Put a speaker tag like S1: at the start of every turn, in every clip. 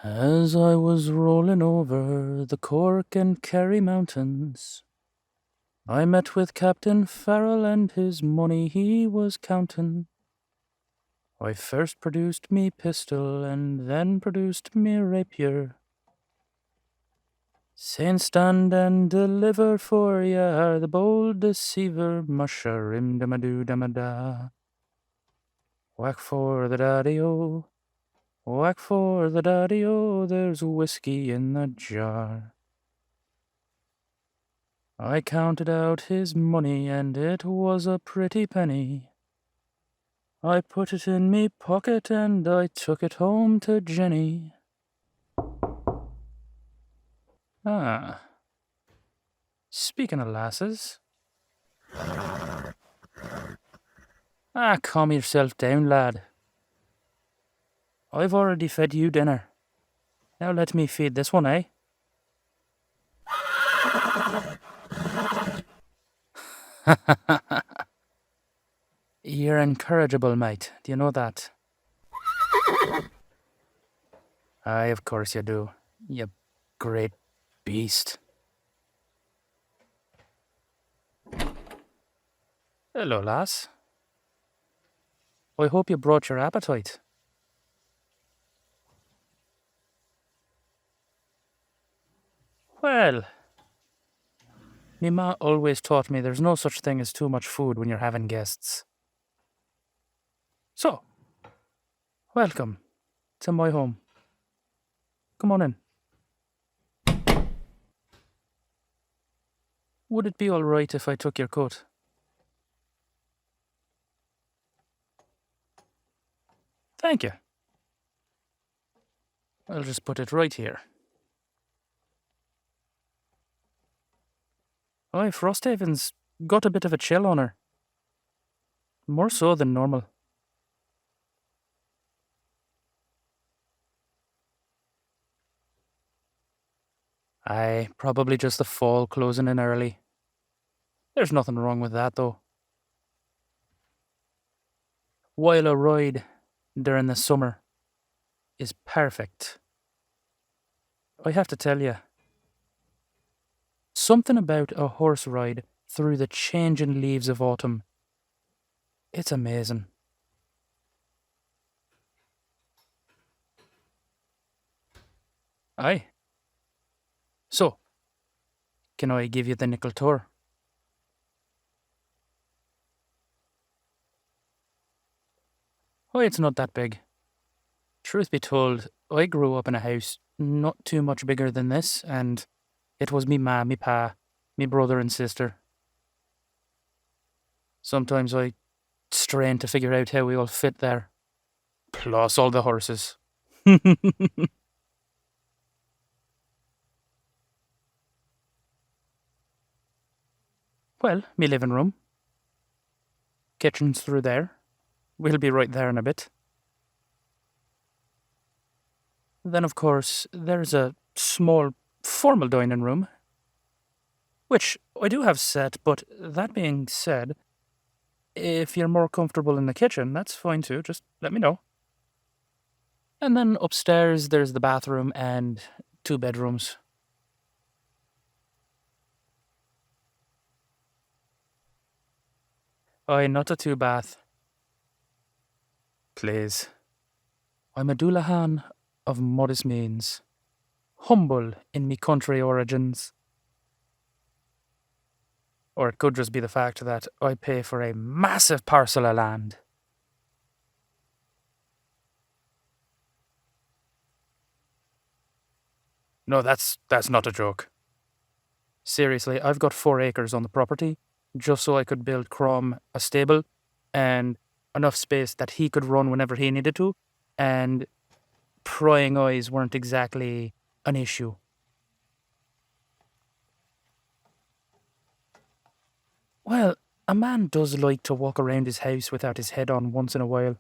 S1: As I was rolling over the Cork and Kerry mountains, I met with Captain Farrell and his money he was counting. I first produced me pistol and then produced me rapier. Saying stand and deliver for ya, the bold deceiver, musherim damadoo damada. Whack for the daddy-o, whack for the daddy-o, there's whiskey in the jar. I counted out his money and it was a pretty penny. I put it in me pocket and I took it home to Jenny. Ah, speaking of lasses. Calm yourself down, lad. I've already fed you dinner. Now let me feed this one, eh? You're incorrigible, mate. Do you know that? Aye, of course you do. You great beast. Hello, lass. I hope you brought your appetite. Well, me ma always taught me there's no such thing as too much food when you're having guests. So, welcome to my home. Come on in. Would it be all right if I took your coat? Thank you. I'll just put it right here. Aye, Frosthaven's got a bit of a chill on her. More so than normal. Aye, probably just the fall closing in early. There's nothing wrong with that, though. While a ride during the summer is perfect, I have to tell you, something about a horse ride through the changing leaves of autumn. It's amazing. Aye. So, can I give you the nickel tour? Oh, it's not that big. Truth be told, I grew up in a house not too much bigger than this, and it was me ma, me pa, me brother and sister. Sometimes I strain to figure out how we all fit there. Plus all the horses. Well, me living room. Kitchen's through there. We'll be right there in a bit. Then, of course, there's a small formal dining room, which I do have set, but that being said, if you're more comfortable in the kitchen, that's fine too, just let me know. And then upstairs, there's the bathroom and 2 bedrooms. Aye, not a 2-bath. Please. I'm a Dullahan of modest means, humble in me country origins. Or it could just be the fact that I pay for a massive parcel of land. No, that's not a joke. Seriously, I've got 4 acres on the property, just so I could build Crom a stable and enough space that he could run whenever he needed to, and prying eyes weren't exactly an issue. Well, a man does like to walk around his house without his head on once in a while.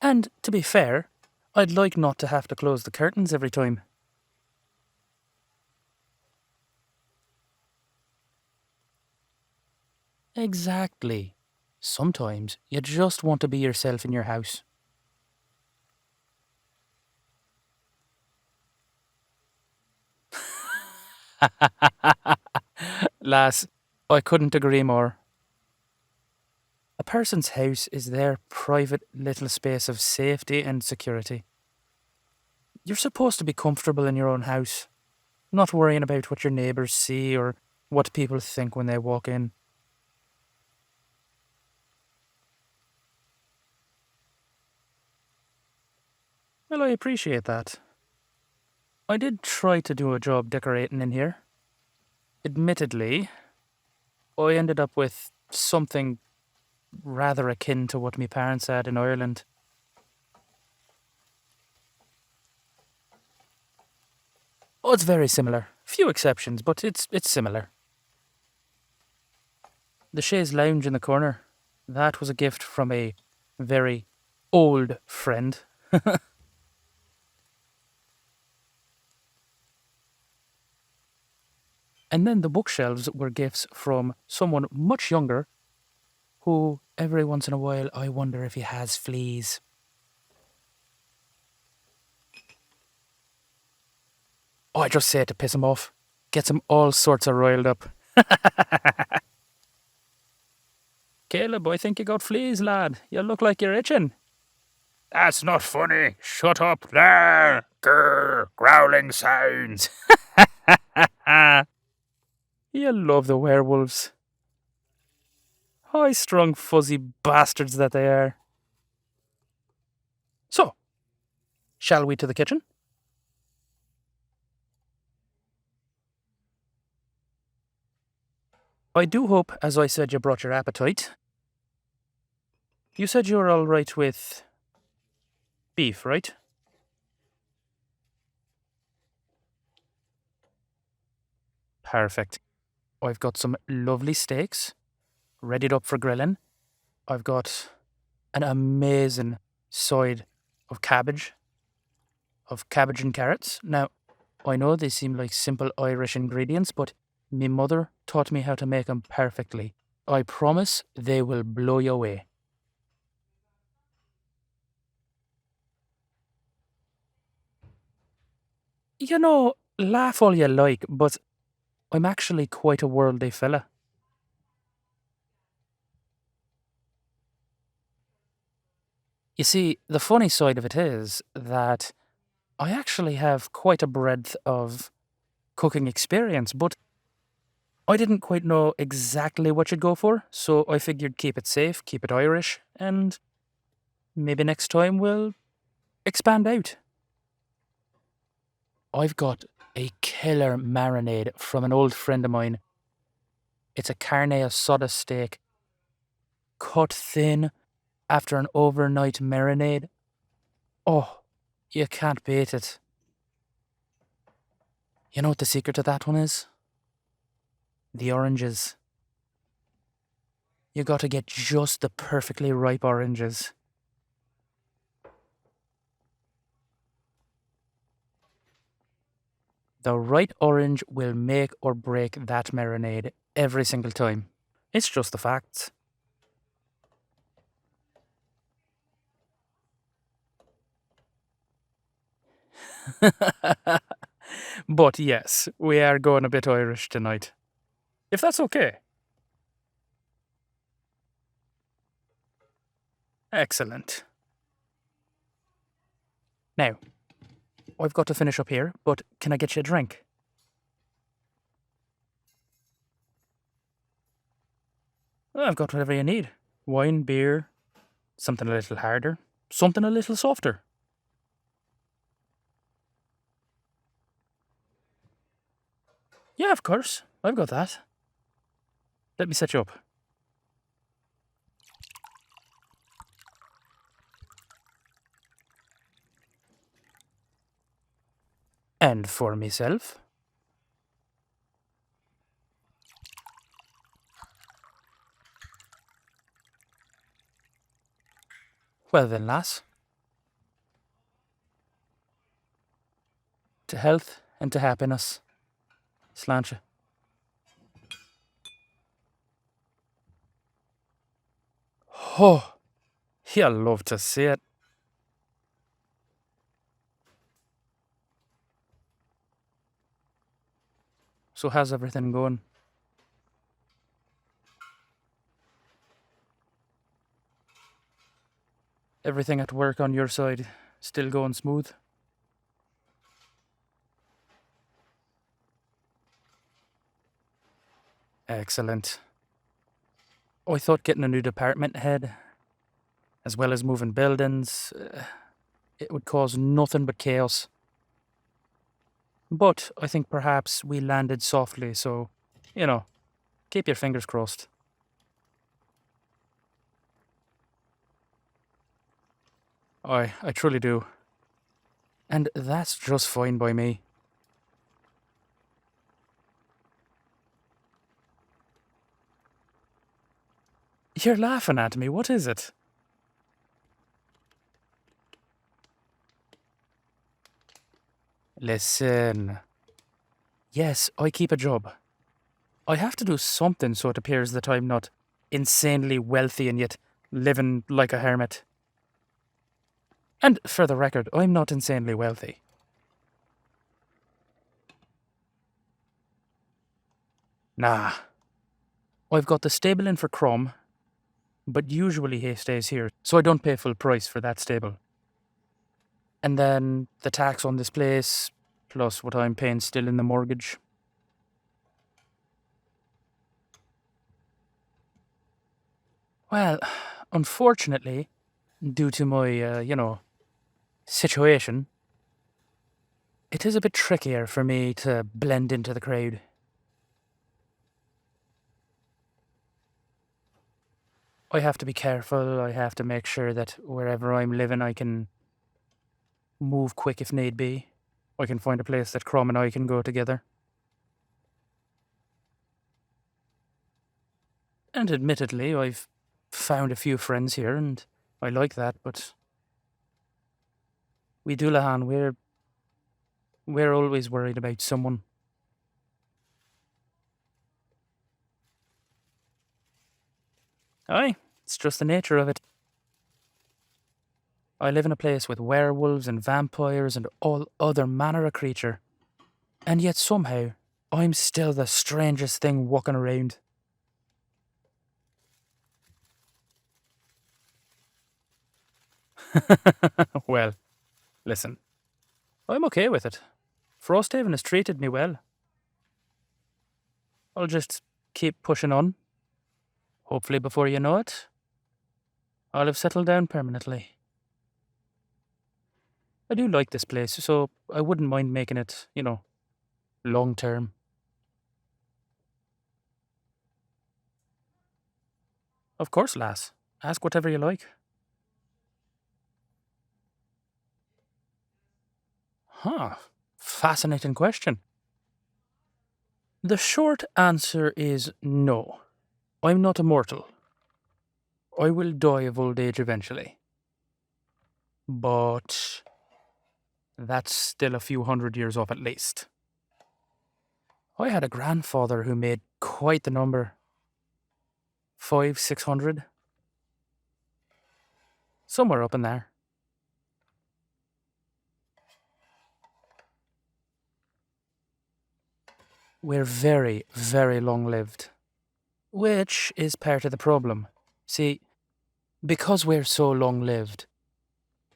S1: And, to be fair, I'd like not to have to close the curtains every time. Exactly. Sometimes you just want to be yourself in your house. Lass, I couldn't agree more. A person's house is their private little space of safety and security. You're supposed to be comfortable in your own house, not worrying about what your neighbours see or what people think when they walk in. Well, I appreciate that. I did try to do a job decorating in here. Admittedly, I ended up with something rather akin to what my parents had in Ireland. Oh, it's very similar. Few exceptions, but it's similar. The chaise lounge in the corner. That was a gift from a very old friend. And then the bookshelves were gifts from someone much younger who, every once in a while, I wonder if he has fleas. Oh, I just say it to piss him off. Gets him all sorts of riled up. Caleb, I think you got fleas, lad. You look like you're itching. That's not funny. Shut up there. Grr, growling sounds. You love the werewolves. High strung, fuzzy bastards that they are. So, shall we to the kitchen? I do hope, as I said, you brought your appetite. You said you were all right with beef, right? Perfect. I've got some lovely steaks readied up for grilling. I've got an amazing side of cabbage and carrots. Now, I know they seem like simple Irish ingredients, but me mother taught me how to make them perfectly. I promise they will blow you away. You know, laugh all you like, but I'm actually quite a worldly fella. You see, the funny side of it is that I actually have quite a breadth of cooking experience, but I didn't quite know exactly what you'd go for, so I figured keep it safe, keep it Irish, and maybe next time we'll expand out. I've got a killer marinade from an old friend of mine. It's a carne asada steak, cut thin after an overnight marinade. Oh, you can't beat it. You know what the secret to that one is? The oranges. You gotta get just the perfectly ripe oranges. The right orange will make or break that marinade every single time. It's just the facts. But yes, we are going a bit Irish tonight. If that's okay. Excellent. Now, I've got to finish up here, but can I get you a drink? I've got whatever you need. Wine, beer, something a little harder, something a little softer. Yeah, of course. I've got that. Let me set you up. And for myself. Well then, lass. To health and to happiness. Sláinte. Oh, you'll love to see it. So how's everything going? Everything at work on your side still going smooth? Excellent. I thought getting a new department head, as well as moving buildings, it would cause nothing but chaos. But I think perhaps we landed softly, so, you know, keep your fingers crossed. I truly do. And that's just fine by me. You're laughing at me, what is it? Listen. Yes, I keep a job. I have to do something so it appears that I'm not insanely wealthy and yet living like a hermit. And for the record, I'm not insanely wealthy. Nah. I've got the stable in for Crom, but usually he stays here, so I don't pay full price for that stable. And then the tax on this place, plus what I'm paying still in the mortgage. Well, unfortunately, due to my, situation, it is a bit trickier for me to blend into the crowd. I have to be careful, I have to make sure that wherever I'm living I can move quick if need be. I can find a place that Crom and I can go together. And admittedly, I've found a few friends here and I like that, but we Dullahan, we're always worried about someone. Aye, it's just the nature of it. I live in a place with werewolves and vampires and all other manner of creature. And yet somehow, I'm still the strangest thing walking around. Well, listen, I'm okay with it. Frosthaven has treated me well. I'll just keep pushing on. Hopefully before you know it, I'll have settled down permanently. I do like this place, so I wouldn't mind making it, long term. Of course, lass. Ask whatever you like. Huh. Fascinating question. The short answer is no. I'm not immortal. I will die of old age eventually. But that's still a few hundred years off at least. I had a grandfather who made quite the number. 600. Somewhere up in there. We're very, very long lived. Which is part of the problem. See, because we're so long lived,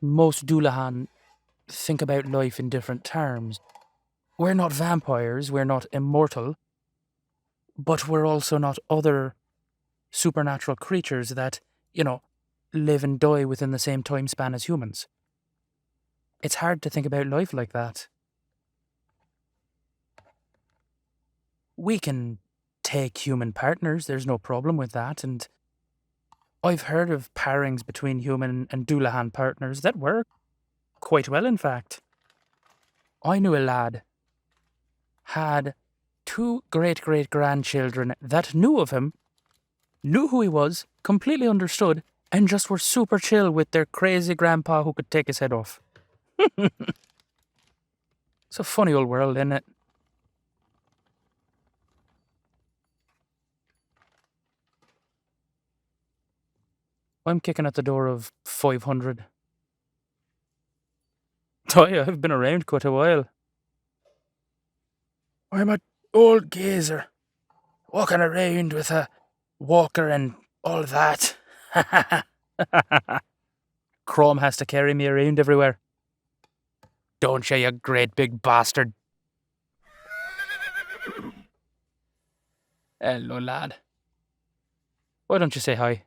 S1: most Dullahan think about life in different terms. We're not vampires, we're not immortal, but we're also not other supernatural creatures that, live and die within the same time span as humans. It's hard to think about life like that. We can take human partners, there's no problem with that, and I've heard of pairings between human and Dullahan partners that work quite well, in fact. I knew a lad had two great-great-grandchildren that knew of him, knew who he was, completely understood, and just were super chill with their crazy grandpa who could take his head off. It's a funny old world, isn't it? I'm kicking at the door of 500. Oh yeah, I've been around quite a while. I'm a Old geezer. Walking around with a walker and all that. Crom has to carry me around everywhere. Don't you great big bastard. Hello, lad. Why don't you say hi?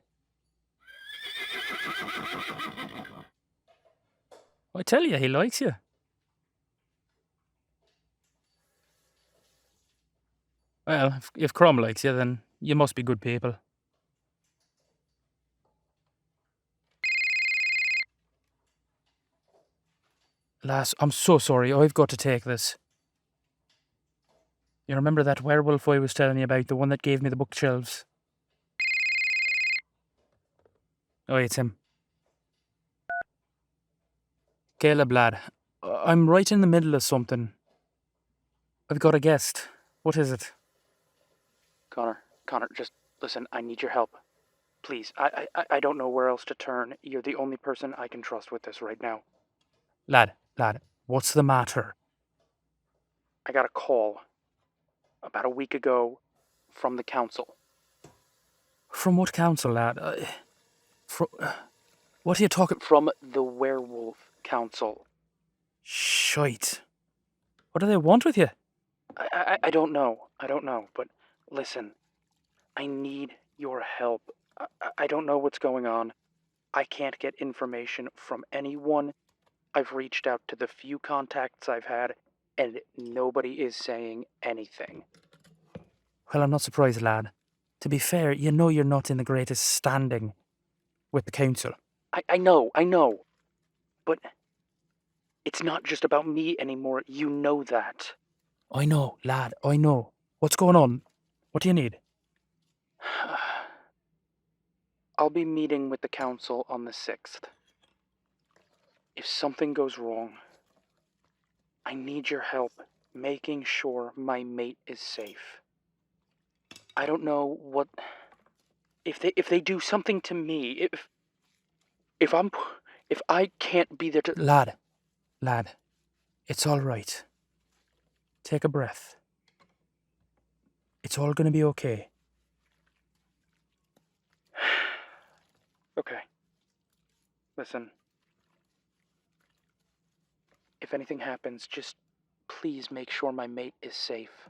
S1: I tell you, he likes you. Well, if Crom likes you, then you must be good people. Lass, I'm so sorry. I've got to take this. You remember that werewolf I was telling you about, the one that gave me the bookshelves? Oh, it's him. Caleb, lad. I'm right in the middle of something. I've got a guest. What is it? Connor, just listen. I need your help. Please, I don't know where else to turn. You're the only person I can trust with this right now. Lad, what's the matter? I got a call about a week ago from the council. From what council, lad? What are you talking? From the werewolf council. Shite. What do they want with you? I don't know. But listen, I need your help. I don't know what's going on. I can't get information from anyone. I've reached out to the few contacts I've had, and nobody is saying anything. Well, I'm not surprised, lad. To be fair, you know you're not in the greatest standing with the council. I know. But it's not just about me anymore. You know that. I know, lad, I know. What's going on? What do you need? I'll be meeting with the council on the 6th. If something goes wrong, I need your help making sure my mate is safe. I don't know what... If they do something to me, if I can't be there to... Lad, it's all right. Take a breath. It's all gonna be okay. Okay. Listen. If anything happens, just please make sure my mate is safe.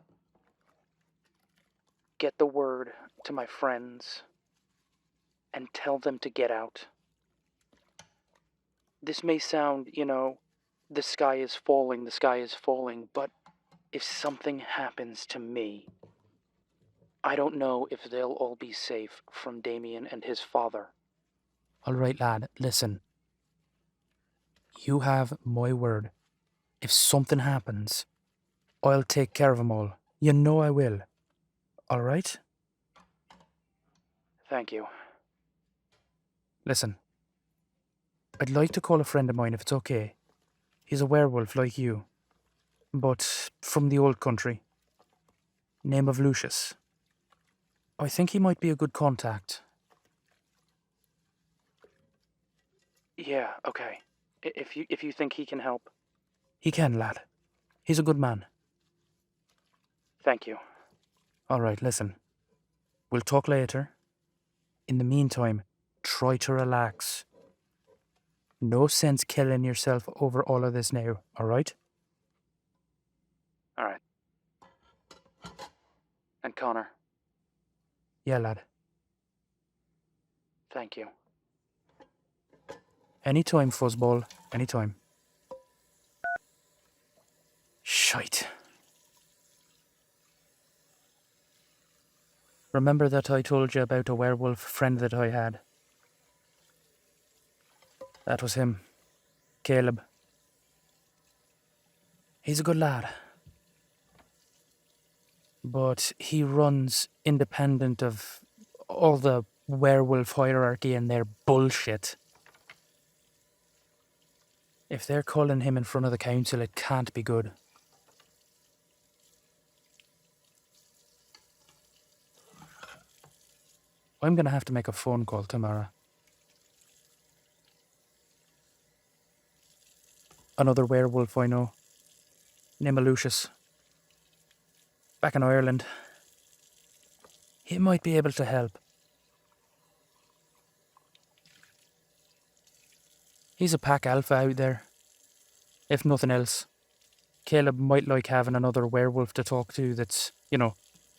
S1: Get the word to my friends and tell them to get out. This may sound, the sky is falling, but if something happens to me, I don't know if they'll all be safe from Damien and his father. All right, lad, listen. You have my word. If something happens, I'll take care of them all. You know I will. All right? Thank you. Listen. I'd like to call a friend of mine if it's okay. He's a werewolf like you, but from the old country. Name of Lucius. I think he might be a good contact. Yeah, okay. If you think he can help. He can, lad. He's a good man. Thank you. All right, listen. We'll talk later. In the meantime, try to relax. No sense killing yourself over all of this now, all right? All right. And Connor. Yeah, lad. Thank you. Anytime, fuzzball. Anytime. Shite. Remember that I told you about a werewolf friend that I had? That was him. Caleb. He's a good lad. But he runs independent of all the werewolf hierarchy and their bullshit. If they're calling him in front of the council, it can't be good. I'm gonna have to make a phone call tomorrow. Another werewolf I know. Name of Lucius. back in Ireland. He might be able to help. He's a pack alpha out there. If nothing else, Caleb might like having another werewolf to talk to that's,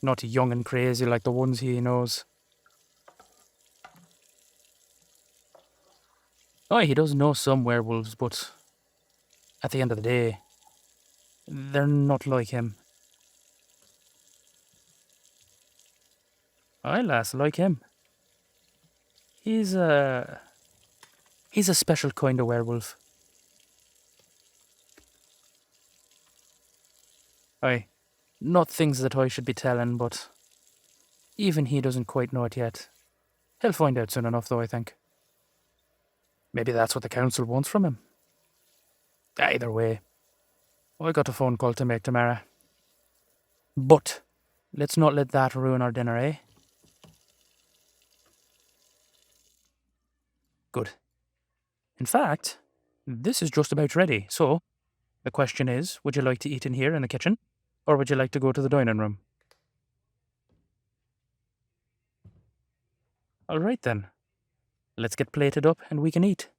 S1: not young and crazy like the ones he knows. Oh, he does know some werewolves, but at the end of the day, they're not like him. Aye, lass, like him. He's a special kind of werewolf. Aye, not things that I should be telling, but even he doesn't quite know it yet. He'll find out soon enough, though, I think. Maybe that's what the council wants from him. Either way, I got a phone call to make tomorrow. But let's not let that ruin our dinner, eh? Good. In fact, this is just about ready, so the question is, would you like to eat in here in the kitchen, or would you like to go to the dining room? All right then. Let's get plated up and we can eat.